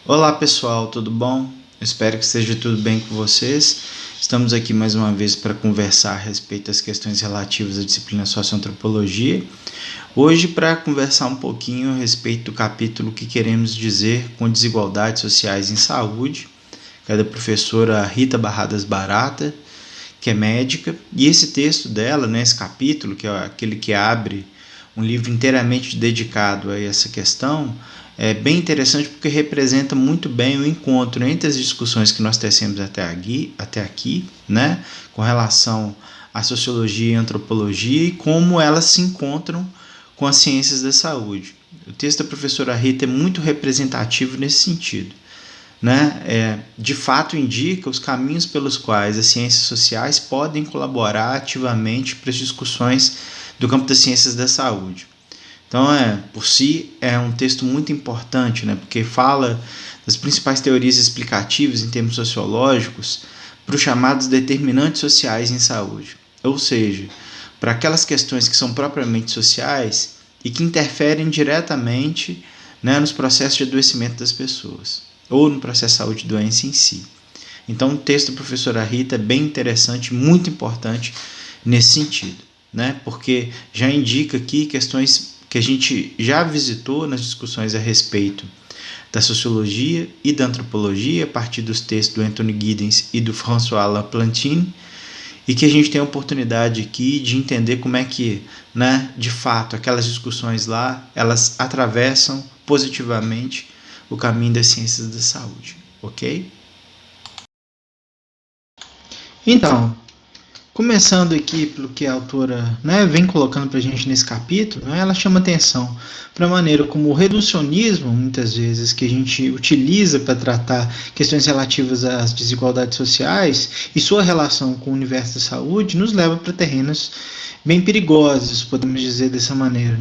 Olá pessoal, tudo bom? Espero que esteja tudo bem com vocês. Estamos aqui mais uma vez para conversar a respeito das questões relativas à disciplina Socioantropologia. Hoje para conversar um pouquinho a respeito do capítulo que queremos dizer com desigualdades sociais em saúde, que é da professora Rita Barradas Barata, que é médica, e esse texto dela, esse capítulo, que é aquele que abre um livro inteiramente dedicado a essa questão, é bem interessante porque representa muito bem o encontro entre as discussões que nós tecemos até aqui, com relação à sociologia e antropologia e como elas se encontram com as ciências da saúde. O texto da professora Rita é muito representativo nesse sentido. De fato indica os caminhos pelos quais as ciências sociais podem colaborar ativamente para as discussões do campo das ciências da saúde. Então, por si, é um texto muito importante, porque fala das principais teorias explicativas em termos sociológicos para os chamados determinantes sociais em saúde, ou seja, para aquelas questões que são propriamente sociais e que interferem diretamente nos processos de adoecimento das pessoas, ou no processo de saúde e doença em si. Então, o texto da professora Rita é bem interessante, muito importante nesse sentido, porque já indica aqui questões que a gente já visitou nas discussões a respeito da sociologia e da antropologia, a partir dos textos do Anthony Giddens e do François Laplantine, e que a gente tem a oportunidade aqui de entender como é que, de fato, aquelas discussões lá, elas atravessam positivamente o caminho das ciências da saúde, ok? Então, começando aqui pelo que a autora vem colocando para a gente nesse capítulo, ela chama atenção para a maneira como o reducionismo, muitas vezes, que a gente utiliza para tratar questões relativas às desigualdades sociais e sua relação com o universo da saúde, nos leva para terrenos bem perigosos, podemos dizer dessa maneira.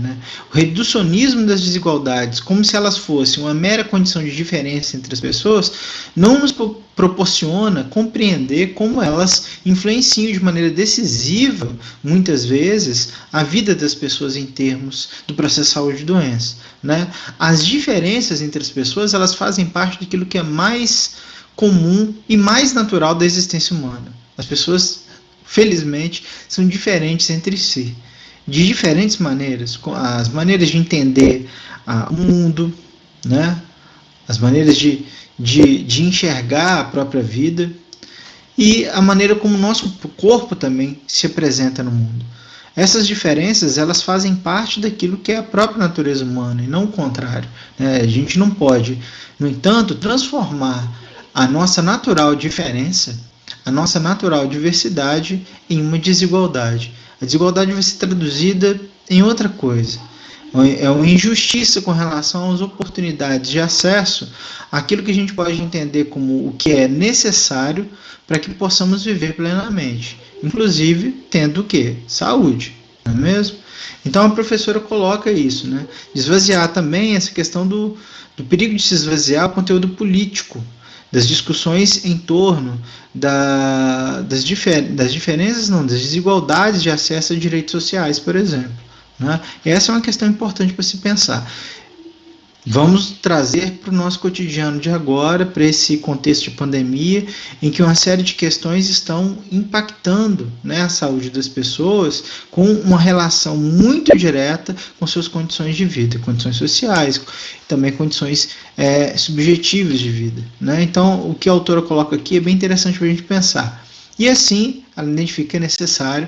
O reducionismo das desigualdades, como se elas fossem uma mera condição de diferença entre as pessoas, não nos proporciona compreender como elas influenciam de maneira decisiva, muitas vezes, a vida das pessoas em termos do processo de saúde e doença. As diferenças entre as pessoas, elas fazem parte daquilo que é mais comum e mais natural da existência humana. As pessoas, felizmente, são diferentes entre si, de diferentes maneiras, as maneiras de entender o mundo, as maneiras de enxergar a própria vida e a maneira como o nosso corpo também se apresenta no mundo. Essas diferenças, elas fazem parte daquilo que é a própria natureza humana e não o contrário. A gente não pode, no entanto, transformar a nossa natural diferença, a nossa natural diversidade em uma desigualdade. A desigualdade vai ser traduzida em outra coisa. É uma injustiça com relação às oportunidades de acesso àquilo que a gente pode entender como o que é necessário para que possamos viver plenamente, inclusive tendo o quê? Saúde, não é mesmo? Então a professora coloca isso, de esvaziar também essa questão do perigo de se esvaziar o conteúdo político, das discussões em torno das diferenças, das desigualdades de acesso a direitos sociais, por exemplo. Essa é uma questão importante para se pensar. Vamos trazer para o nosso cotidiano de agora, para esse contexto de pandemia, em que uma série de questões estão impactando a saúde das pessoas com uma relação muito direta com suas condições de vida, condições sociais, também condições subjetivas de vida. Então, o que a autora coloca aqui é bem interessante para a gente pensar. E assim, ela identifica que é necessário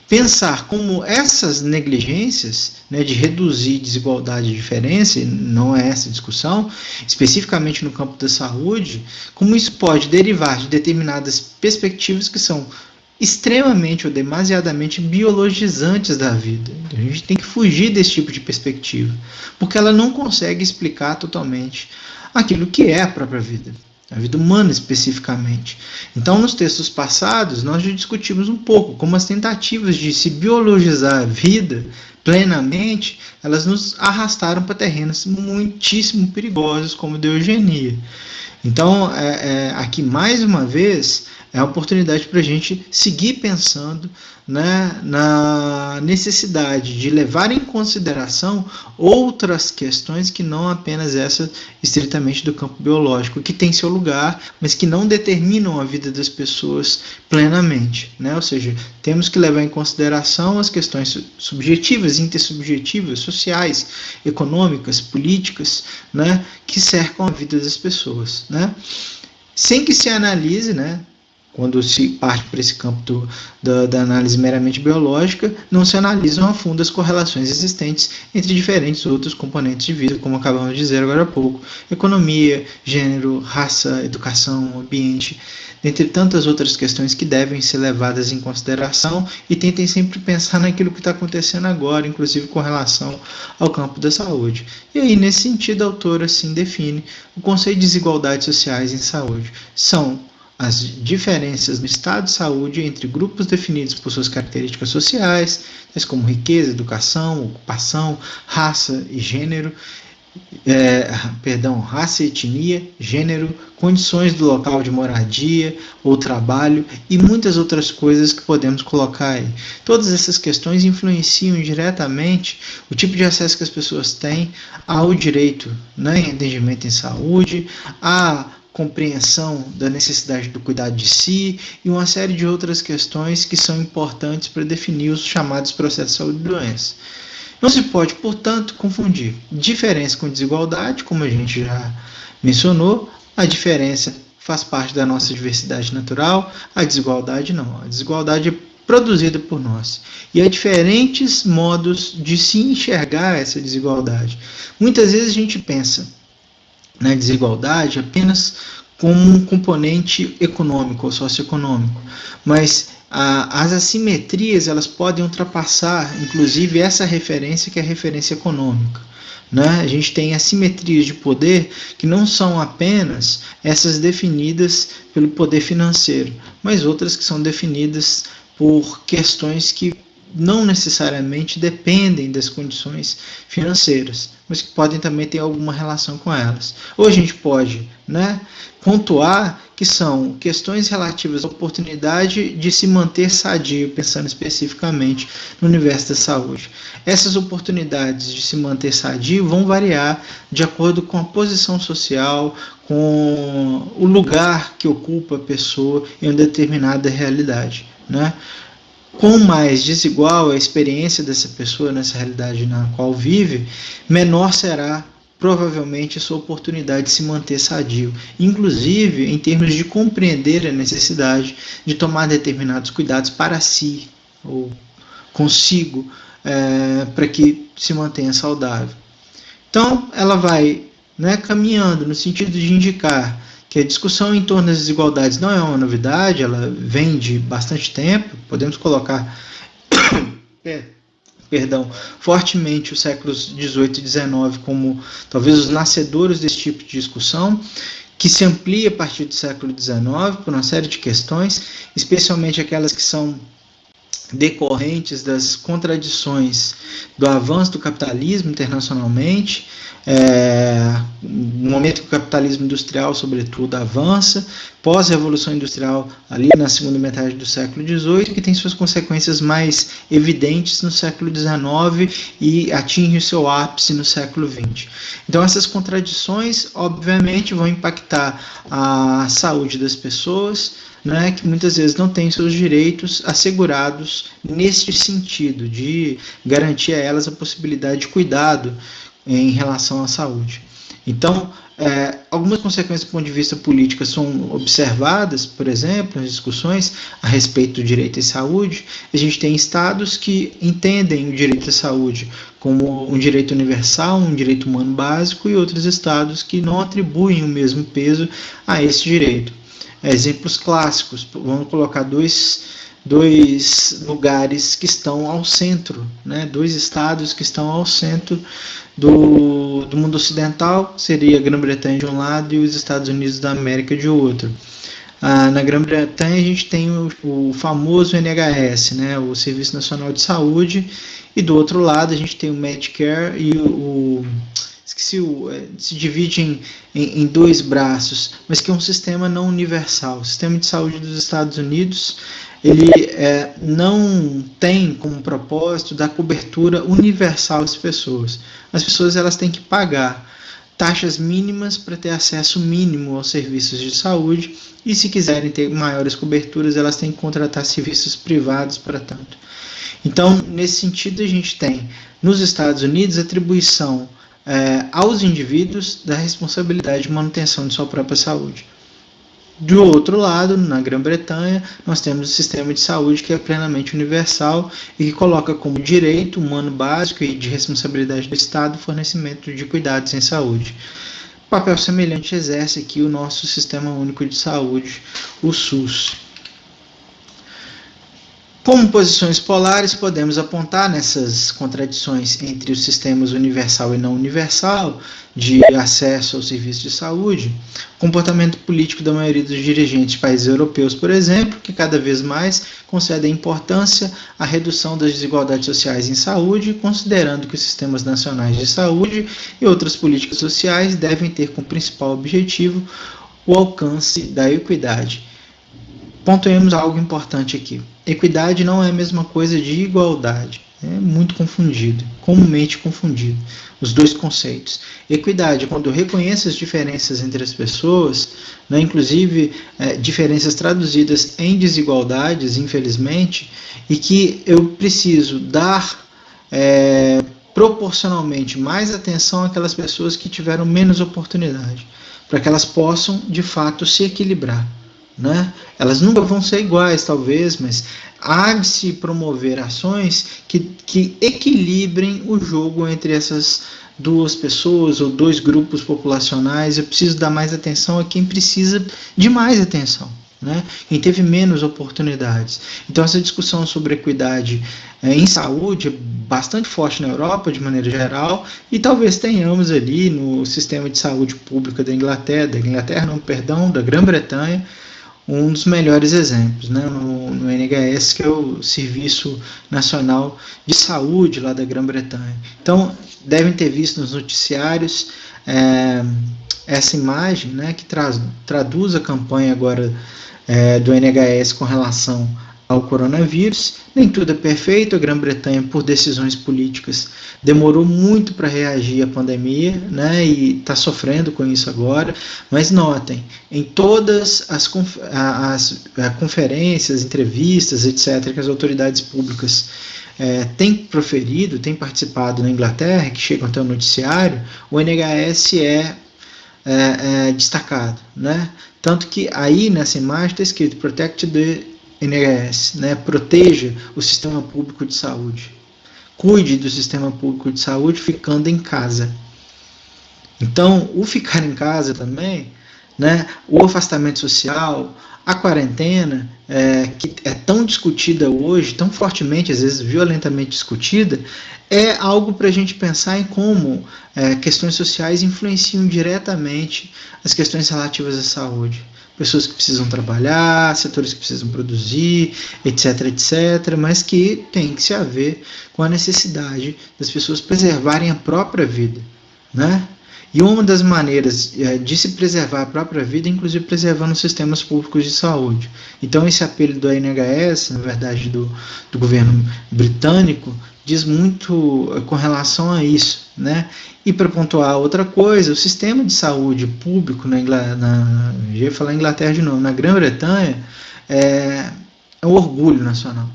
pensar como essas negligências de reduzir desigualdade e diferença, e não é essa a discussão, especificamente no campo da saúde, como isso pode derivar de determinadas perspectivas que são extremamente ou demasiadamente biologizantes da vida. Então, a gente tem que fugir desse tipo de perspectiva, porque ela não consegue explicar totalmente aquilo que é a própria vida. A vida humana especificamente. Então, nos textos passados, nós já discutimos um pouco como as tentativas de se biologizar a vida plenamente, elas nos arrastaram para terrenos muitíssimo perigosos, como a da eugenia. Então, aqui mais uma vez, É a oportunidade para a gente seguir pensando, né, na necessidade de levar em consideração outras questões que não apenas essa estritamente do campo biológico, que tem seu lugar, mas que não determinam a vida das pessoas plenamente, né? Ou seja, temos que levar em consideração as questões subjetivas, intersubjetivas, sociais, econômicas, políticas, né, que cercam a vida das pessoas, né? Sem que se analise, né, quando se parte para esse campo da análise meramente biológica, não se analisam a fundo as correlações existentes entre diferentes outros componentes de vida, como acabamos de dizer agora há pouco: economia, gênero, raça, educação, ambiente, dentre tantas outras questões que devem ser levadas em consideração, e tentem sempre pensar naquilo que está acontecendo agora, inclusive com relação ao campo da saúde. E aí, nesse sentido, a autora assim define o conceito de desigualdades sociais em saúde. São as diferenças no estado de saúde entre grupos definidos por suas características sociais, tais como riqueza, educação, ocupação, raça e gênero, raça e etnia, gênero, condições do local de moradia ou trabalho e muitas outras coisas que podemos colocar aí. Todas essas questões influenciam diretamente o tipo de acesso que as pessoas têm ao direito, né, em atendimento em saúde, a compreensão da necessidade do cuidado de si e uma série de outras questões que são importantes para definir os chamados processos de saúde e doença. Não se pode, portanto, confundir diferença com desigualdade, como a gente já mencionou. A diferença faz parte da nossa diversidade natural, a desigualdade não. A desigualdade é produzida por nós. E há diferentes modos de se enxergar essa desigualdade. Muitas vezes a gente pensa na desigualdade apenas como um componente econômico ou socioeconômico, mas as assimetrias elas podem ultrapassar, inclusive, essa referência que é a referência econômica. Né? A gente tem assimetrias de poder que não são apenas essas definidas pelo poder financeiro, mas outras que são definidas por questões que não necessariamente dependem das condições financeiras, mas que podem também ter alguma relação com elas. Ou a gente pode, né, pontuar que são questões relativas à oportunidade de se manter sadio, pensando especificamente no universo da saúde. Essas oportunidades de se manter sadio vão variar de acordo com a posição social, com o lugar que ocupa a pessoa em uma determinada realidade, né? Quanto mais desigual a experiência dessa pessoa nessa realidade na qual vive, menor será provavelmente a sua oportunidade de se manter sadio, inclusive em termos de compreender a necessidade de tomar determinados cuidados para si ou consigo, para que se mantenha saudável. Então, ela vai, né, caminhando no sentido de indicar que a discussão em torno das desigualdades não é uma novidade, ela vem de bastante tempo. Podemos colocar fortemente os séculos XVIII e XIX como talvez os nascedores desse tipo de discussão, que se amplia a partir do século XIX por uma série de questões, especialmente aquelas que são decorrentes das contradições do avanço do capitalismo internacionalmente, no momento que o capitalismo industrial, sobretudo, avança, pós-revolução industrial, ali na segunda metade do século XVIII, que tem suas consequências mais evidentes no século XIX e atinge o seu ápice no século XX. Então, essas contradições, obviamente, vão impactar a saúde das pessoas, né, que muitas vezes não têm seus direitos assegurados neste sentido, de garantir a elas a possibilidade de cuidado em relação à saúde. Então, algumas consequências do ponto de vista político são observadas, por exemplo, nas discussões a respeito do direito à saúde. A gente tem estados que entendem o direito à saúde como um direito universal, um direito humano básico, e outros estados que não atribuem o mesmo peso a esse direito. Exemplos clássicos, vamos colocar dois lugares que estão ao centro, né? Dois estados que estão ao centro do mundo ocidental, seria a Grã-Bretanha de um lado e os Estados Unidos da América de outro. Na Grã-Bretanha a gente tem o famoso NHS, né? O Serviço Nacional de Saúde, e do outro lado a gente tem o Medicare e se divide em dois braços, mas que é um sistema não universal. O sistema de saúde dos Estados Unidos, ele não tem como propósito dar cobertura universal às pessoas. As pessoas elas têm que pagar taxas mínimas para ter acesso mínimo aos serviços de saúde, e se quiserem ter maiores coberturas, elas têm que contratar serviços privados para tanto. Então, nesse sentido, a gente tem nos Estados Unidos atribuição aos indivíduos da responsabilidade de manutenção de sua própria saúde. Do outro lado, na Grã-Bretanha, nós temos o sistema de saúde que é plenamente universal e que coloca como direito humano básico e de responsabilidade do Estado o fornecimento de cuidados em saúde. Papel semelhante exerce aqui o nosso Sistema Único de Saúde, o SUS. Como posições polares, podemos apontar nessas contradições entre os sistemas universal e não universal de acesso ao serviço de saúde, o comportamento político da maioria dos dirigentes de países europeus, por exemplo, que cada vez mais concedem importância à redução das desigualdades sociais em saúde, considerando que os sistemas nacionais de saúde e outras políticas sociais devem ter como principal objetivo o alcance da equidade. Pontuemos algo importante aqui. Equidade não é a mesma coisa de igualdade. É muito confundido, comumente confundido, os dois conceitos. Equidade é quando eu reconheço as diferenças entre as pessoas, né, inclusive diferenças traduzidas em desigualdades, infelizmente, e que eu preciso dar proporcionalmente mais atenção àquelas pessoas que tiveram menos oportunidade, para que elas possam, de fato, se equilibrar. Né? Elas nunca vão ser iguais, talvez, mas há de se promover ações que equilibrem o jogo entre essas duas pessoas ou dois grupos populacionais. Eu preciso dar mais atenção a quem precisa de mais atenção, né? Quem teve menos oportunidades. Então, essa discussão sobre equidade em saúde é bastante forte na Europa, de maneira geral, e talvez tenhamos ali no sistema de saúde pública da Grã-Bretanha, um dos melhores exemplos, né, no NHS, que é o Serviço Nacional de Saúde lá da Grã-Bretanha. Então, devem ter visto nos noticiários essa imagem, né, que traduz a campanha agora do NHS com relação ao coronavírus. Nem tudo é perfeito. A Grã-Bretanha, por decisões políticas, demorou muito para reagir à pandemia, né, e está sofrendo com isso agora. Mas notem, em todas as conferências, entrevistas, etc., que as autoridades públicas têm proferido, têm participado na Inglaterra, que chegam até o noticiário, o NHS é destacado, né? Tanto que aí nessa imagem está escrito Protect the NHS, né? Proteja o sistema público de saúde. Cuide do sistema público de saúde ficando em casa. Então, o ficar em casa também, né? O afastamento social, a quarentena, que é tão discutida hoje, tão fortemente, às vezes violentamente discutida, é algo para a gente pensar em como questões sociais influenciam diretamente as questões relativas à saúde. Pessoas que precisam trabalhar, setores que precisam produzir, etc, etc, mas que tem que se haver com a necessidade das pessoas preservarem a própria vida, né? E uma das maneiras de se preservar a própria vida, inclusive preservando os sistemas públicos de saúde. Então, esse apelo do NHS, na verdade do governo britânico, diz muito com relação a isso, né? E para pontuar outra coisa, o sistema de saúde público já ia falar Inglaterra de novo, na Grã-Bretanha, é um orgulho nacional.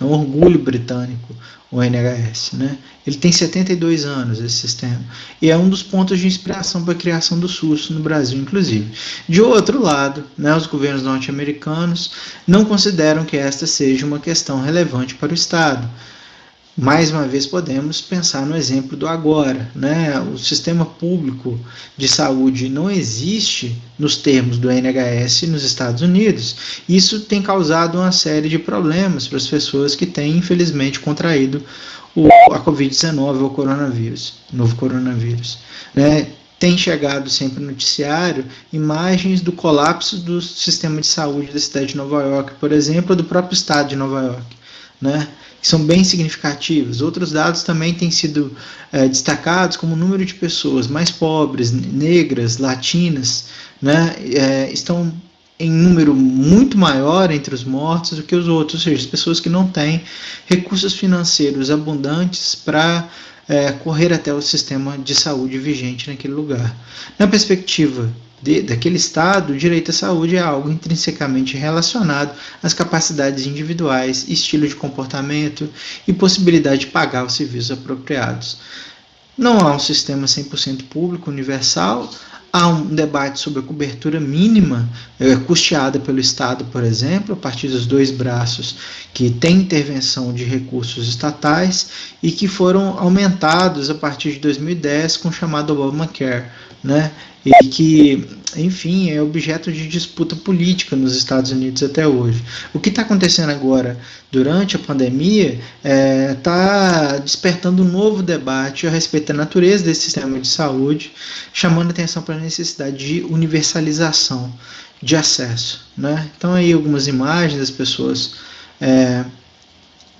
É um orgulho britânico, o NHS, né? Ele tem 72 anos, esse sistema, e é um dos pontos de inspiração para a criação do SUS no Brasil, inclusive. De outro lado, né, os governos norte-americanos não consideram que esta seja uma questão relevante para o Estado. Mais uma vez podemos pensar no exemplo do agora, né? O sistema público de saúde não existe nos termos do NHS nos Estados Unidos. Isso tem causado uma série de problemas para as pessoas que têm, infelizmente, contraído a Covid-19, o coronavírus, o novo coronavírus, né? Tem chegado sempre no noticiário imagens do colapso do sistema de saúde da cidade de Nova York, por exemplo, ou do próprio estado de Nova York, né? que são bem significativas. Outros dados também têm sido destacados, como o número de pessoas mais pobres, negras, latinas, né, estão em número muito maior entre os mortos do que os outros, ou seja, as pessoas que não têm recursos financeiros abundantes para correr até o sistema de saúde vigente naquele lugar. Na perspectiva daquele estado, o direito à saúde é algo intrinsecamente relacionado às capacidades individuais, estilo de comportamento e possibilidade de pagar os serviços apropriados. Não há um sistema 100% público universal, há um debate sobre a cobertura mínima custeada pelo Estado, por exemplo, a partir dos dois braços que tem intervenção de recursos estatais e que foram aumentados a partir de 2010 com o chamado Obamacare, né? E que, enfim, é objeto de disputa política nos Estados Unidos até hoje. O que está acontecendo agora, durante a pandemia, está despertando um novo debate a respeito da natureza desse sistema de saúde, chamando atenção para a necessidade de universalização de acesso, né? Então, aí algumas imagens das pessoas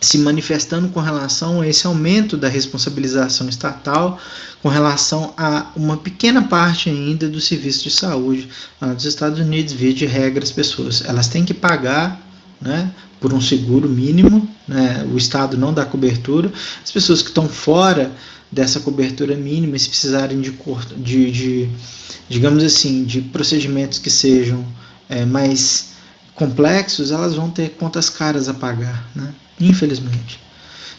se manifestando com relação a esse aumento da responsabilização estatal com relação a uma pequena parte ainda do serviço de saúde dos Estados Unidos. Via de regra, as pessoas elas têm que pagar, né, por um seguro mínimo, né, o Estado não dá cobertura. As pessoas que estão fora dessa cobertura mínima, se precisarem digamos assim, de procedimentos que sejam mais complexos, elas vão ter contas caras a pagar, né? Infelizmente.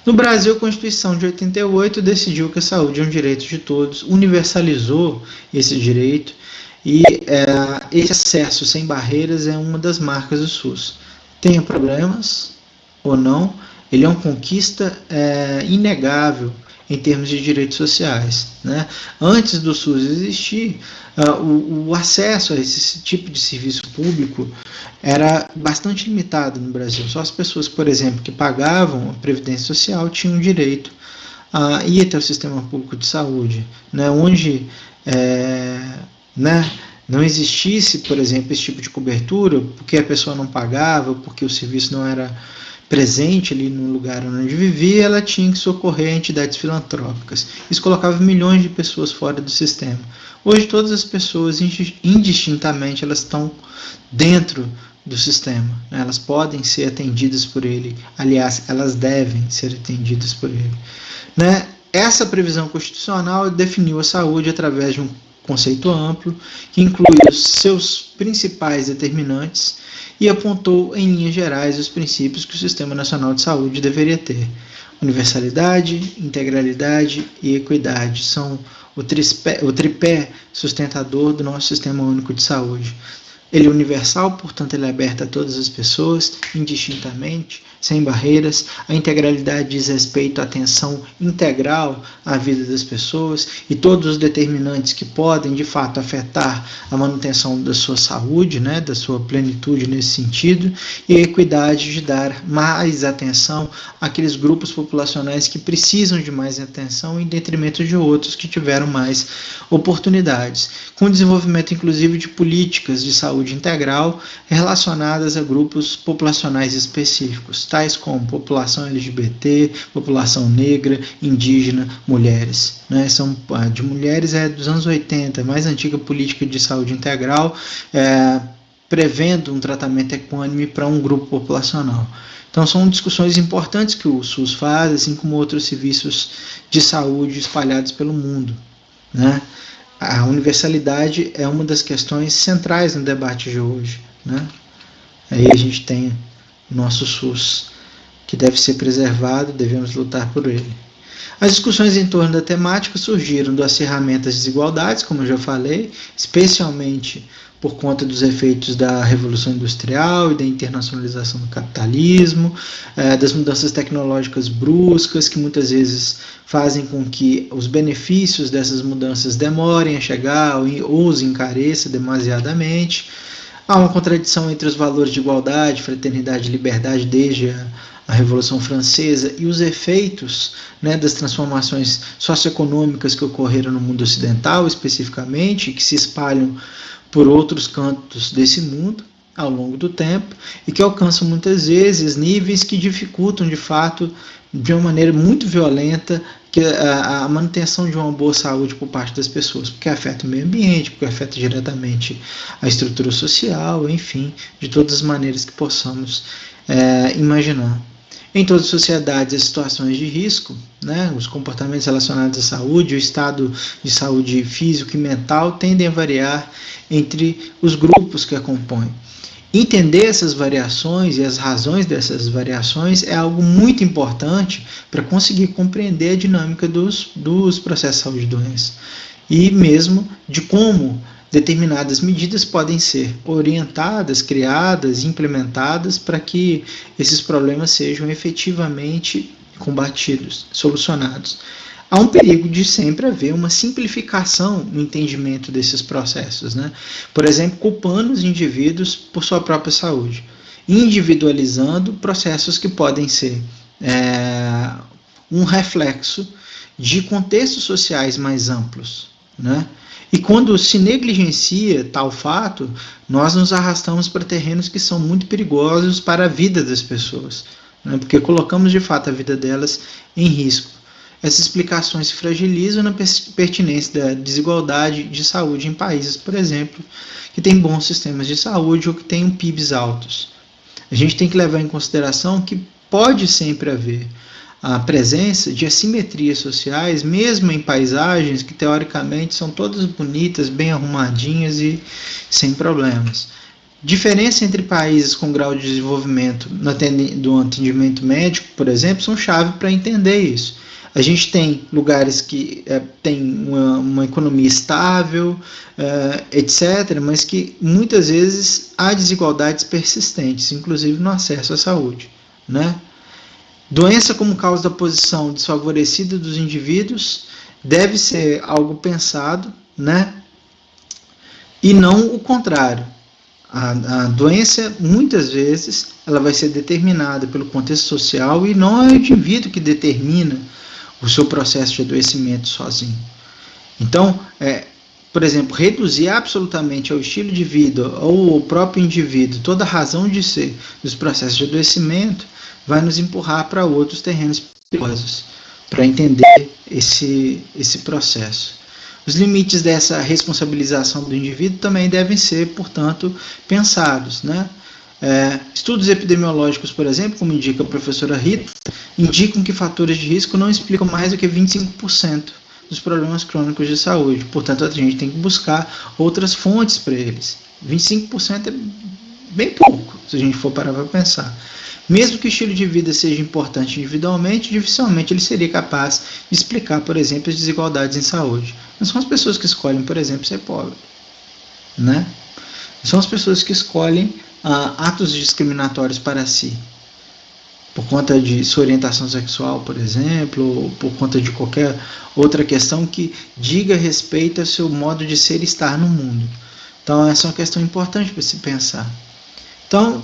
No Brasil, a Constituição de 88 decidiu que a saúde é um direito de todos, universalizou esse direito e esse acesso sem barreiras é uma das marcas do SUS. Tenha problemas ou não, ele é uma conquista inegável em termos de direitos sociais, né? Antes do SUS existir, o acesso a esse tipo de serviço público era bastante limitado no Brasil. Só as pessoas, por exemplo, que pagavam a Previdência Social tinham direito a ir até o sistema público de saúde, né? Onde não existisse, por exemplo, esse tipo de cobertura, porque a pessoa não pagava, porque o serviço não era presente ali no lugar onde vivia, ela tinha que socorrer a entidades filantrópicas. Isso colocava milhões de pessoas fora do sistema. Hoje, todas as pessoas, indistintamente, elas estão dentro do sistema, né? Elas podem ser atendidas por ele. Aliás, elas devem ser atendidas por ele, né? Essa previsão constitucional definiu a saúde através de um conceito amplo, que inclui os seus principais determinantes e apontou em linhas gerais os princípios que o Sistema Nacional de Saúde deveria ter. Universalidade, integralidade e equidade são o tripé sustentador do nosso Sistema Único de Saúde. Ele é universal, portanto ele é aberto a todas as pessoas, indistintamente, sem barreiras. A integralidade diz respeito à atenção integral à vida das pessoas e todos os determinantes que podem, de fato, afetar a manutenção da sua saúde, né, da sua plenitude nesse sentido. E a equidade de dar mais atenção àqueles grupos populacionais que precisam de mais atenção em detrimento de outros que tiveram mais oportunidades. Com o desenvolvimento, inclusive, de políticas de saúde integral relacionadas a grupos populacionais específicos, tais como população LGBT, população negra, indígena, mulheres, né? De mulheres dos anos 80, a mais antiga política de saúde integral, prevendo um tratamento equânime para um grupo populacional. Então, são discussões importantes que o SUS faz, assim como outros serviços de saúde espalhados pelo mundo, né? A universalidade é uma das questões centrais no debate de hoje, né? Aí a gente tem o nosso SUS, que deve ser preservado, devemos lutar por ele. As discussões em torno da temática surgiram do acirramento das desigualdades, como eu já falei, especialmente por conta dos efeitos da Revolução Industrial e da internacionalização do capitalismo, das mudanças tecnológicas bruscas, que muitas vezes fazem com que os benefícios dessas mudanças demorem a chegar ou os encareça demasiadamente. Há uma contradição entre os valores de igualdade, fraternidade e liberdade desde a Revolução Francesa e os efeitos, né, das transformações socioeconômicas que ocorreram no mundo ocidental, especificamente, que se espalham por outros cantos desse mundo. ao longo do tempo e que alcançam muitas vezes níveis que dificultam de fato, de uma maneira muito violenta, que a manutenção de uma boa saúde por parte das pessoas, porque afeta o meio ambiente, porque afeta diretamente a estrutura social, enfim, de todas as maneiras que possamos imaginar. Em todas as sociedades, as situações de risco, né, os comportamentos relacionados à saúde, o estado de saúde físico e mental tendem a variar entre os grupos que a compõem. Entender essas variações e as razões dessas variações é algo muito importante para conseguir compreender a dinâmica dos processos de saúde e doença. E mesmo de como determinadas medidas podem ser orientadas, criadas, implementadas para que esses problemas sejam efetivamente combatidos, solucionados. Há um perigo de sempre haver uma simplificação no entendimento desses processos, né? Por exemplo, culpando os indivíduos por sua própria saúde, individualizando processos que podem ser um reflexo de contextos sociais mais amplos, né? E quando se negligencia tal fato, nós nos arrastamos para terrenos que são muito perigosos para a vida das pessoas, né? Porque colocamos de fato a vida delas em risco. Essas explicações se fragilizam na pertinência da desigualdade de saúde em países, por exemplo, que têm bons sistemas de saúde ou que têm PIBs altos. A gente tem que levar em consideração que pode sempre haver a presença de assimetrias sociais, mesmo em paisagens que teoricamente são todas bonitas, bem arrumadinhas e sem problemas. Diferença entre países com grau de desenvolvimento do atendimento médico, por exemplo, são chave para entender isso. A gente tem lugares que têm uma economia estável, etc., mas que muitas vezes há desigualdades persistentes, inclusive no acesso à saúde, né? Doença como causa da posição desfavorecida dos indivíduos deve ser algo pensado, né? E não o contrário. A doença, muitas vezes, ela vai ser determinada pelo contexto social e não é o indivíduo que determina o seu processo de adoecimento sozinho. Então, por exemplo, reduzir absolutamente ao estilo de vida ou ao próprio indivíduo toda a razão de ser dos processos de adoecimento vai nos empurrar para outros terrenos perigosos, para entender esse processo. Os limites dessa responsabilização do indivíduo também devem ser, portanto, pensados, né? Estudos epidemiológicos, por exemplo, como indica a professora Rita, indicam que fatores de risco não explicam mais do que 25% dos problemas crônicos de saúde. Portanto, a gente tem que buscar outras fontes para eles. 25% é bem pouco, se a gente for parar para pensar. Mesmo que o estilo de vida seja importante individualmente, dificilmente ele seria capaz de explicar, por exemplo, as desigualdades em saúde. Não são as pessoas que escolhem, por exemplo, ser pobre, né? São as pessoas que escolhem atos discriminatórios para si, por conta de sua orientação sexual, por exemplo, ou por conta de qualquer outra questão que diga respeito ao seu modo de ser e estar no mundo. Então, essa é uma questão importante para se pensar. Então,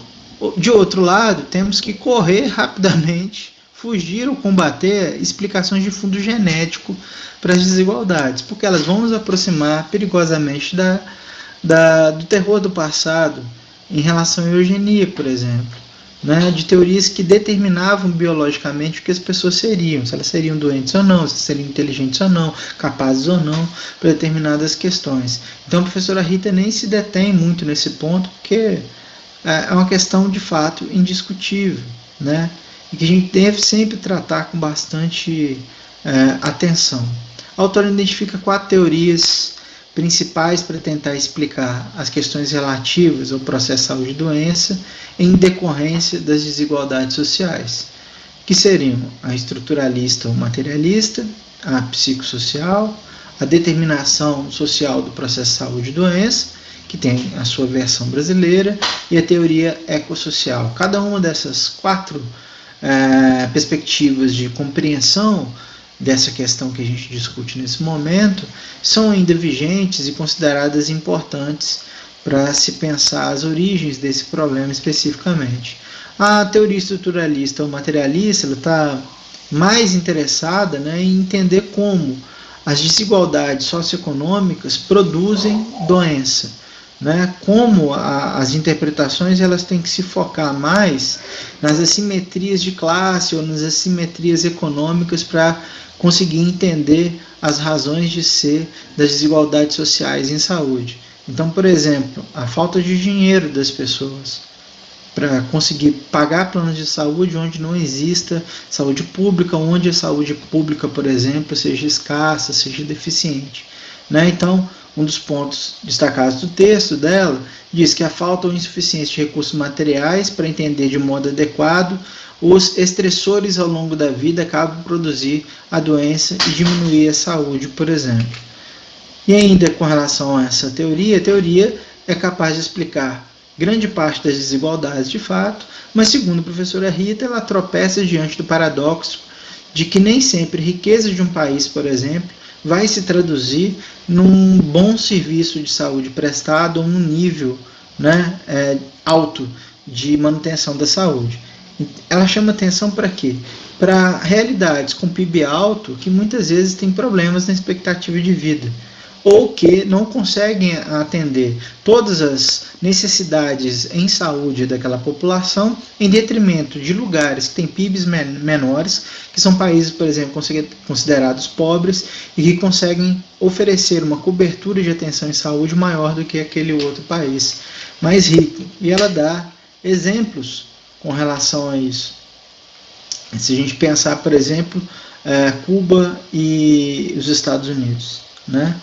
de outro lado, temos que correr rapidamente, fugir ou combater explicações de fundo genético para as desigualdades, porque elas vão nos aproximar perigosamente do terror do passado em relação à eugenia, por exemplo, né, de teorias que determinavam biologicamente o que as pessoas seriam, se elas seriam doentes ou não, se seriam inteligentes ou não, capazes ou não, para determinadas questões. Então a professora Rita nem se detém muito nesse ponto, porque é uma questão de fato indiscutível, né, e que a gente deve sempre tratar com bastante atenção. A autora identifica 4 teorias principais para tentar explicar as questões relativas ao processo de saúde e doença em decorrência das desigualdades sociais, que seriam a estruturalista ou materialista, a psicossocial, a determinação social do processo de saúde e doença, que tem a sua versão brasileira, e a teoria ecossocial. Cada uma dessas 4 perspectivas de compreensão dessa questão que a gente discute nesse momento são ainda vigentes e consideradas importantes para se pensar as origens desse problema especificamente. A teoria estruturalista ou materialista está mais interessada, né, em entender como as desigualdades socioeconômicas produzem doença, né, como as interpretações elas têm que se focar mais nas assimetrias de classe ou nas assimetrias econômicas para conseguir entender as razões de ser das desigualdades sociais em saúde. Então, por exemplo, a falta de dinheiro das pessoas para conseguir pagar planos de saúde onde não exista saúde pública, onde a saúde pública, por exemplo, seja escassa, seja deficiente. Né? Então, um dos pontos destacados do texto dela diz que a falta ou insuficiência de recursos materiais para entender de modo adequado os estressores ao longo da vida acabam por produzir a doença e diminuir a saúde, por exemplo. E ainda com relação a essa teoria, a teoria é capaz de explicar grande parte das desigualdades de fato, mas segundo a professora Rita, ela tropeça diante do paradoxo de que nem sempre a riqueza de um país, por exemplo, vai se traduzir num bom serviço de saúde prestado ou num nível, né, alto de manutenção da saúde. Ela chama atenção para quê? Para realidades com PIB alto que muitas vezes têm problemas na expectativa de vida ou que não conseguem atender todas as necessidades em saúde daquela população, em detrimento de lugares que têm PIBs menores, que são países, por exemplo, considerados pobres e que conseguem oferecer uma cobertura de atenção em saúde maior do que aquele outro país mais rico. E ela dá exemplos com relação a isso. Se a gente pensar, por exemplo, Cuba e os Estados Unidos, né?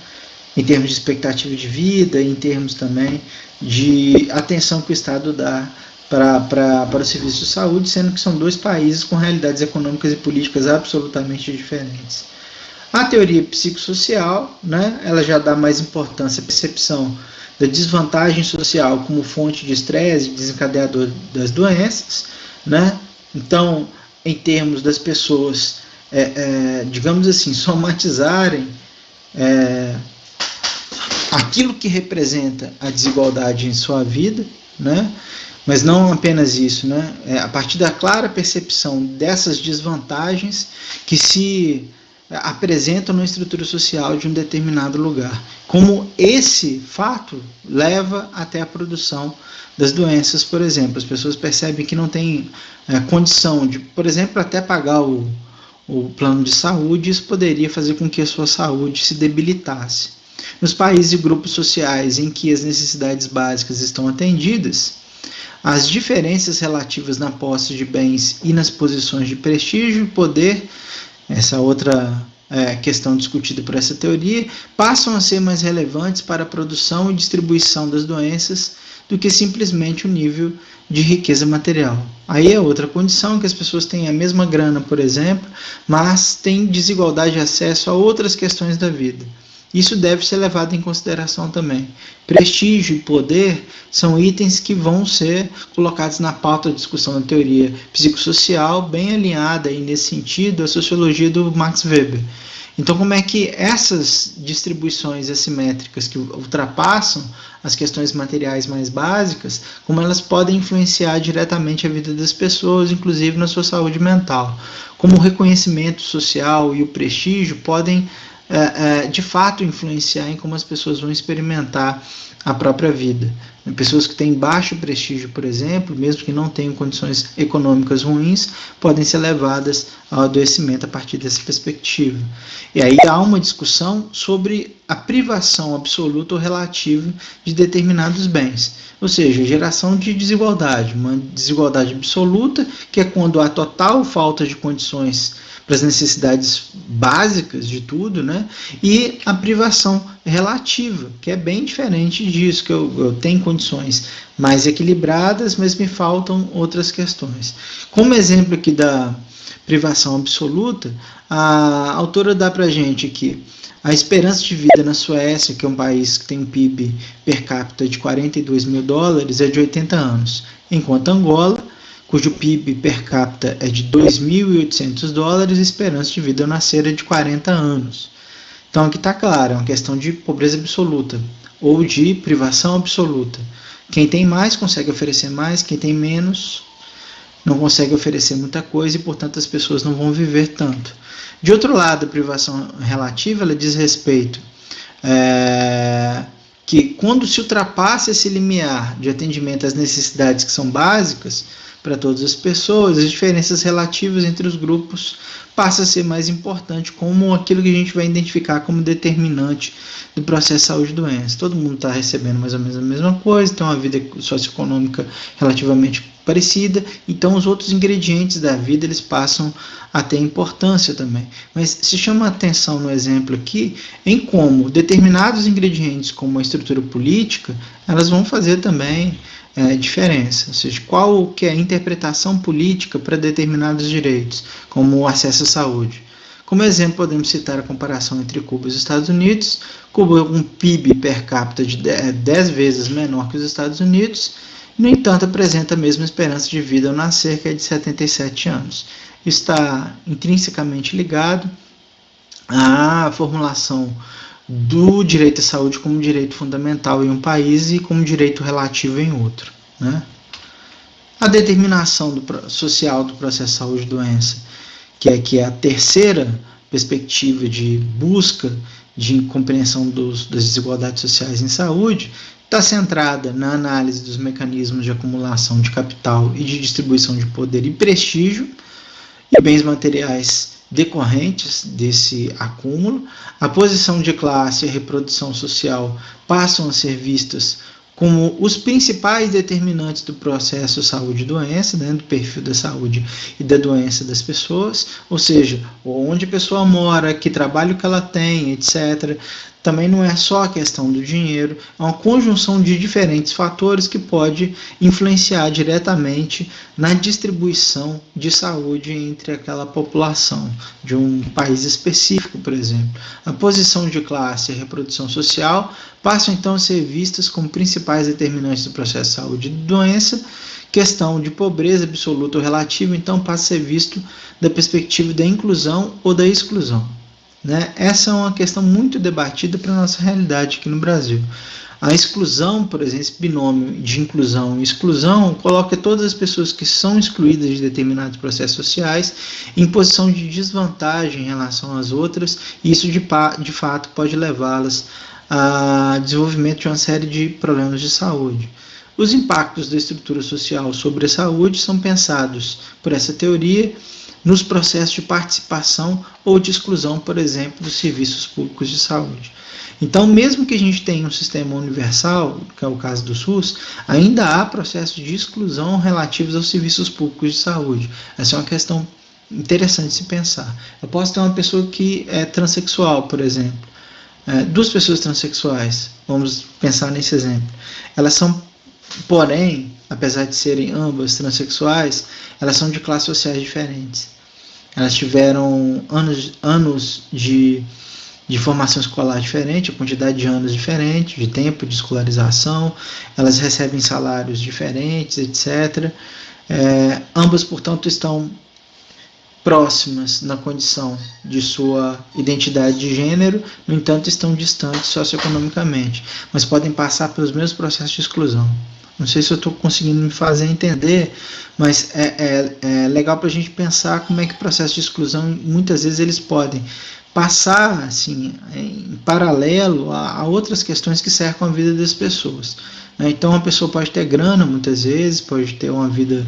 Em termos de expectativa de vida, em termos também de atenção que o Estado dá para o serviço de saúde, sendo que são dois países com realidades econômicas e políticas absolutamente diferentes. A teoria psicossocial, né, ela já dá mais importância à percepção da desvantagem social como fonte de estresse e desencadeador das doenças, né? Então, em termos das pessoas, digamos assim, somatizarem aquilo que representa a desigualdade em sua vida, né? Mas não apenas isso, né? A partir da clara percepção dessas desvantagens que se apresentam na estrutura social de um determinado lugar. Como esse fato leva até a produção das doenças, por exemplo. As pessoas percebem que não têm condição de, por exemplo, até pagar o plano de saúde, isso poderia fazer com que a sua saúde se debilitasse. Nos países e grupos sociais em que as necessidades básicas estão atendidas, as diferenças relativas na posse de bens e nas posições de prestígio e poder, essa outra questão discutida por essa teoria, passam a ser mais relevantes para a produção e distribuição das doenças do que simplesmente o nível de riqueza material. Aí é outra condição, que as pessoas têm a mesma grana, por exemplo, mas têm desigualdade de acesso a outras questões da vida. Isso deve ser levado em consideração também. Prestígio e poder são itens que vão ser colocados na pauta da discussão da teoria psicossocial, bem alinhada aí nesse sentido à sociologia do Max Weber. Então, como é que essas distribuições assimétricas que ultrapassam as questões materiais mais básicas, como elas podem influenciar diretamente a vida das pessoas, inclusive na sua saúde mental? Como o reconhecimento social e o prestígio podem de fato influenciar em como as pessoas vão experimentar a própria vida. Pessoas que têm baixo prestígio, por exemplo, mesmo que não tenham condições econômicas ruins, podem ser levadas ao adoecimento a partir dessa perspectiva. E aí há uma discussão sobre a privação absoluta ou relativa de determinados bens, ou seja, geração de desigualdade, uma desigualdade absoluta, que é quando há total falta de condições para as necessidades básicas de tudo, né? E a privação relativa, que é bem diferente disso, que eu tenho condições mais equilibradas, mas me faltam outras questões. Como exemplo aqui da privação absoluta, a autora dá para a gente aqui a esperança de vida na Suécia, que é um país que tem um PIB per capita de 42 mil dólares, é de 80 anos, enquanto Angola, cujo PIB per capita é de 2.800 dólares, a esperança de vida ao nascer é de 40 anos. Então aqui está claro, é uma questão de pobreza absoluta ou de privação absoluta. Quem tem mais consegue oferecer mais, quem tem menos não consegue oferecer muita coisa e, portanto, as pessoas não vão viver tanto. De outro lado, a privação relativa ela diz respeito que quando se ultrapassa esse limiar de atendimento às necessidades que são básicas para todas as pessoas, as diferenças relativas entre os grupos passa a ser mais importante como aquilo que a gente vai identificar como determinante do processo saúde e doença. Todo mundo está recebendo mais ou menos a mesma coisa, tem uma vida socioeconômica relativamente parecida, então os outros ingredientes da vida eles passam a ter importância também. Mas se chama a atenção no exemplo aqui em como determinados ingredientes, como a estrutura política, elas vão fazer também diferença, ou seja, qual que é a interpretação política para determinados direitos, como o acesso à saúde. Como exemplo, podemos citar a comparação entre Cuba e os Estados Unidos. Cuba com um PIB per capita de 10 vezes menor que os Estados Unidos, no entanto, apresenta a mesma esperança de vida ao nascer, que é de 77 anos. Está intrinsecamente ligado à formulação do direito à saúde como direito fundamental em um país e como direito relativo em outro, né? A determinação social do processo saúde e doença, que é a terceira perspectiva de busca de compreensão das desigualdades sociais em saúde, está centrada na análise dos mecanismos de acumulação de capital e de distribuição de poder e prestígio e bens materiais decorrentes desse acúmulo. A posição de classe e a reprodução social passam a ser vistas como os principais determinantes do processo saúde e doença, né, do perfil da saúde e da doença das pessoas, ou seja, onde a pessoa mora, que trabalho que ela tem, etc. Também não é só a questão do dinheiro, é uma conjunção de diferentes fatores que pode influenciar diretamente na distribuição de saúde entre aquela população de um país específico, por exemplo. A posição de classe e a reprodução social passam então a ser vistas como principais determinantes do processo de saúde e doença. Questão de pobreza absoluta ou relativa, então, passa a ser visto da perspectiva da inclusão ou da exclusão, né? Essa é uma questão muito debatida para a nossa realidade aqui no Brasil. A exclusão, por exemplo, esse binômio de inclusão e exclusão, coloca todas as pessoas que são excluídas de determinados processos sociais em posição de desvantagem em relação às outras, e isso de fato pode levá-las a desenvolvimento de uma série de problemas de saúde. Os impactos da estrutura social sobre a saúde são pensados por essa teoria nos processos de participação ou de exclusão, por exemplo, dos serviços públicos de saúde. Então, mesmo que a gente tenha um sistema universal, que é o caso do SUS, ainda há processos de exclusão relativos aos serviços públicos de saúde. Essa é uma questão interessante de se pensar. Eu posso ter uma pessoa que é transexual, por exemplo. Duas pessoas transexuais, vamos pensar nesse exemplo. Elas são, porém, apesar de serem ambas transexuais, elas são de classes sociais diferentes. Elas tiveram anos de formação escolar diferente, a quantidade de anos diferente, de tempo de escolarização, elas recebem salários diferentes, etc. Ambas, portanto, estão próximas na condição de sua identidade de gênero, no entanto, estão distantes socioeconomicamente, mas podem passar pelos mesmos processos de exclusão. Não sei se eu estou conseguindo me fazer entender, mas é legal para a gente pensar como é que o processo de exclusão, muitas vezes, eles podem passar assim, em paralelo a outras questões que cercam a vida das pessoas. Então, a pessoa pode ter grana, muitas vezes, pode ter uma vida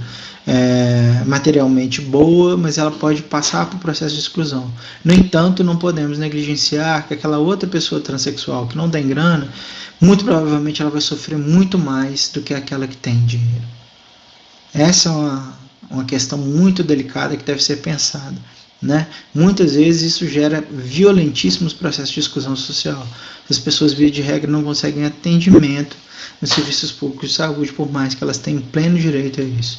materialmente boa, mas ela pode passar por processo de exclusão. No entanto, não podemos negligenciar que aquela outra pessoa transexual que não tem grana, muito provavelmente ela vai sofrer muito mais do que aquela que tem dinheiro. Essa é uma questão muito delicada que deve ser pensada, né? Muitas vezes isso gera violentíssimos processos de exclusão social. As pessoas, via de regra, não conseguem atendimento nos serviços públicos de saúde, por mais que elas tenham pleno direito a isso.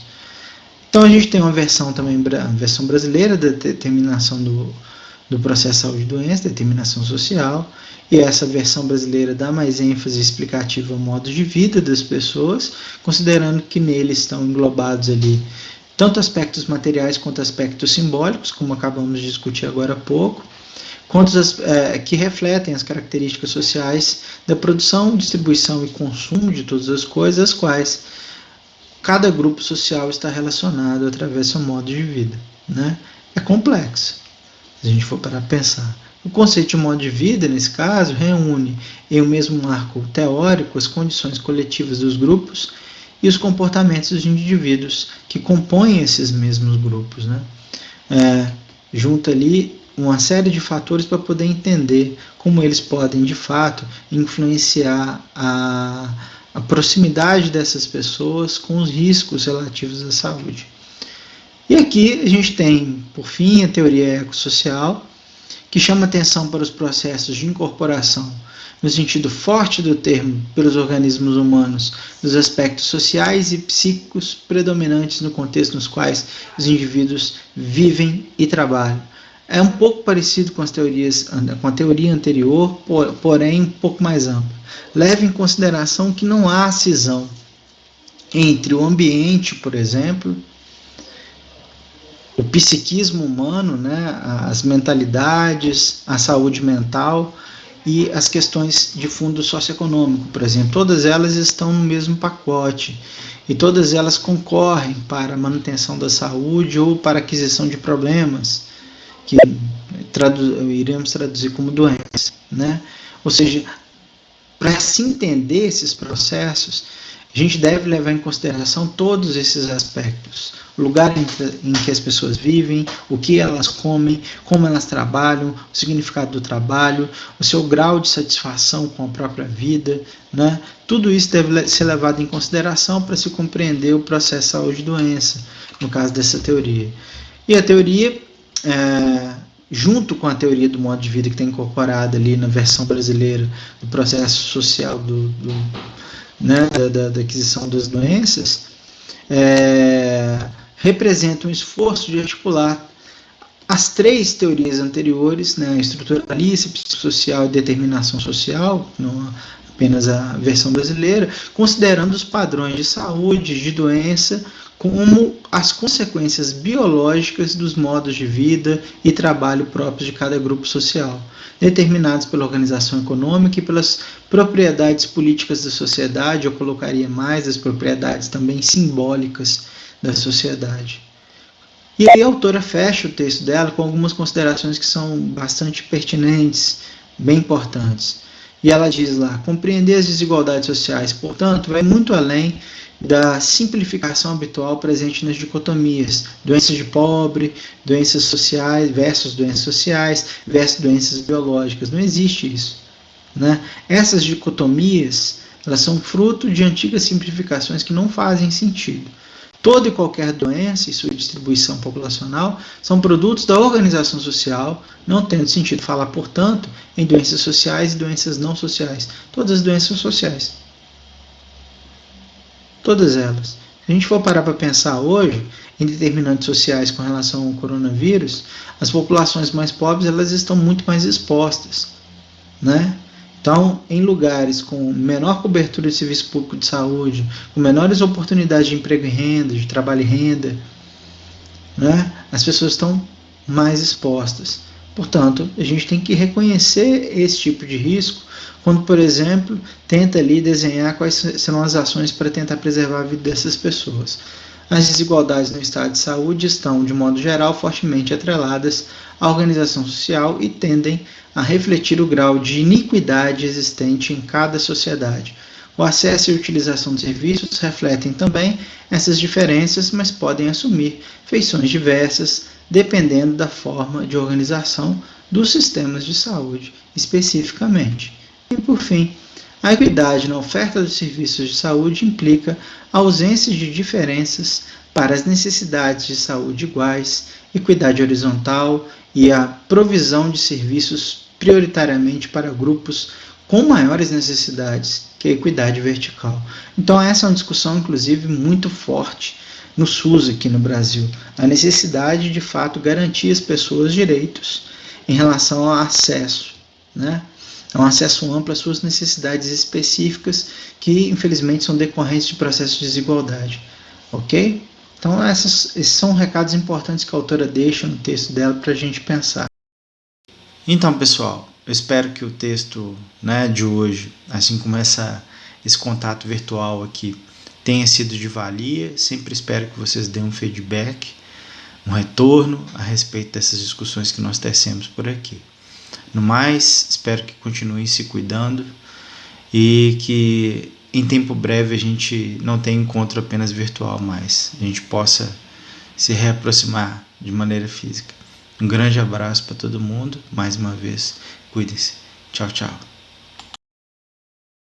Então a gente tem uma versão também, a versão brasileira da determinação do processo de saúde e doença, determinação social, e essa versão brasileira dá mais ênfase explicativa ao modo de vida das pessoas, considerando que nele estão englobados ali tanto aspectos materiais quanto aspectos simbólicos, como acabamos de discutir agora há pouco, quanto que refletem as características sociais da produção, distribuição e consumo de todas as coisas, as quais cada grupo social está relacionado através do seu modo de vida, né? É complexo, se a gente for para pensar, O conceito de modo de vida, nesse caso, reúne em um mesmo marco teórico as condições coletivas dos grupos e os comportamentos dos indivíduos que compõem esses mesmos grupos, né? Junta ali uma série de fatores para poder entender como eles podem, de fato, influenciar a proximidade dessas pessoas com os riscos relativos à saúde. E aqui a gente tem, por fim, a teoria ecossocial, que chama atenção para os processos de incorporação, no sentido forte do termo, pelos organismos humanos, dos aspectos sociais e psíquicos predominantes no contexto nos quais os indivíduos vivem e trabalham. É um pouco parecido com com a teoria anterior, porém um pouco mais ampla. Leve em consideração que não há cisão entre o ambiente, por exemplo, o psiquismo humano, né, as mentalidades, a saúde mental e as questões de fundo socioeconômico, por exemplo. Todas elas estão no mesmo pacote e todas elas concorrem para a manutenção da saúde ou para a aquisição de problemas, que iremos traduzir como doenças, né? Ou seja, para se entender esses processos, a gente deve levar em consideração todos esses aspectos. O lugar em que as pessoas vivem, o que elas comem, como elas trabalham, o significado do trabalho, o seu grau de satisfação com a própria vida, né? Tudo isso deve ser levado em consideração para se compreender o processo saúde e doença, no caso dessa teoria. E a teoria, junto com a teoria do modo de vida que está incorporada ali na versão brasileira do processo social né, da aquisição das doenças, representa um esforço de articular as três teorias anteriores, né, estruturalista, psicossocial e determinação social, não apenas a versão brasileira, considerando os padrões de saúde, de doença, como as consequências biológicas dos modos de vida e trabalho próprios de cada grupo social, determinados pela organização econômica e pelas propriedades políticas da sociedade, eu colocaria mais as propriedades também simbólicas da sociedade. E aí a autora fecha o texto dela com algumas considerações que são bastante pertinentes, bem importantes. E ela diz lá, compreender as desigualdades sociais, portanto, vai muito além da simplificação habitual presente nas dicotomias, doenças de pobre, doenças sociais versus doenças biológicas. Não existe isso, né? Essas dicotomias, elas são fruto de antigas simplificações que não fazem sentido. Toda e qualquer doença e sua distribuição populacional são produtos da organização social, não tendo sentido falar, portanto, em doenças sociais e doenças não sociais. Todas as doenças são sociais. Todas elas. Se a gente for parar para pensar hoje em determinantes sociais com relação ao coronavírus, as populações mais pobres elas estão muito mais expostas, né? Então, em lugares com menor cobertura de serviço público de saúde, com menores oportunidades de emprego e renda, de trabalho e renda, né, as pessoas estão mais expostas. Portanto, a gente tem que reconhecer esse tipo de risco quando, por exemplo, tenta ali desenhar quais serão as ações para tentar preservar a vida dessas pessoas. As desigualdades no estado de saúde estão, de modo geral, fortemente atreladas à organização social e tendem a refletir o grau de iniquidade existente em cada sociedade. O acesso e a utilização de serviços refletem também essas diferenças, mas podem assumir feições diversas, dependendo da forma de organização dos sistemas de saúde, especificamente. E, por fim, a equidade na oferta dos serviços de saúde implica a ausência de diferenças para as necessidades de saúde iguais, equidade horizontal e a provisão de serviços prioritariamente para grupos com maiores necessidades, que a equidade vertical. Então essa é uma discussão, inclusive, muito forte no SUS aqui no Brasil. A necessidade, de fato, garantir às pessoas direitos em relação ao acesso, né? É um acesso amplo às suas necessidades específicas que, infelizmente, são decorrentes de processos de desigualdade. Ok? Então, esses são recados importantes que a autora deixa no texto dela para a gente pensar. Então, pessoal, eu espero que o texto, né, de hoje, assim como esse contato virtual aqui, tenha sido de valia. Sempre espero que vocês deem um feedback, um retorno a respeito dessas discussões que nós tecemos por aqui. No mais, espero que continue se cuidando e que em tempo breve a gente não tenha encontro apenas virtual mais, a gente possa se reaproximar de maneira física. Um grande abraço para todo mundo, mais uma vez, cuidem-se. Tchau, tchau.